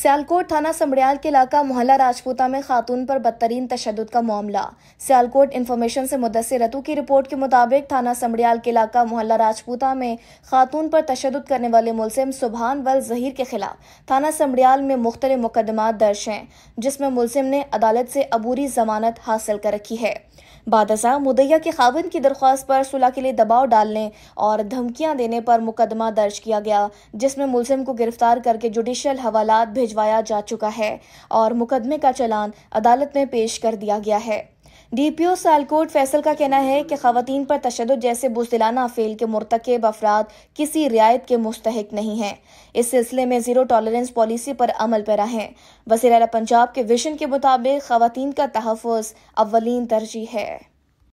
سیالکوٹ تھانہ سمڑیال کے علاقہ محلہ راجپوتہ میں خاتون پر بدترین تشدد کا معاملہ۔ سیالکوٹ انفارمیشن سے مدثر رتو کی رپورٹ کے مطابق تھانہ سمڑیال کے علاقہ محلہ راجپوتہ میں خاتون پر تشدد کرنے والے ملزم سبحان ول ظہیر کے خلاف تھانہ سمڑیال میں مختلف مقدمات درج ہیں، جس میں ملزم نے عدالت سے عبوری ضمانت حاصل کر رکھی ہے۔ بعد ازاں مدعیہ کے خاوند کی درخواست پر صلح کے لیے دباؤ ڈالنے اور دھمکیاں دینے پر مقدمہ درج کیا گیا، جس میں ملزم کو گرفتار کر کے جوڈیشل حوالات بھجوایا جا چکا ہے اور مقدمے کا چلان عدالت میں پیش کر دیا گیا ہے۔ ڈی پی او سیالکوٹ فیصل کا کہنا ہے کہ خواتین پر تشدد جیسے بزدلانہ فعل کے مرتکب افراد کسی رعایت کے مستحق نہیں ہیں۔ اس سلسلے میں زیرو ٹالرنس پالیسی پر عمل پیرا ہیں۔ وزیر اعلیٰ پنجاب کے ویژن کے مطابق خواتین کا تحفظ اولین ترجیح ہے۔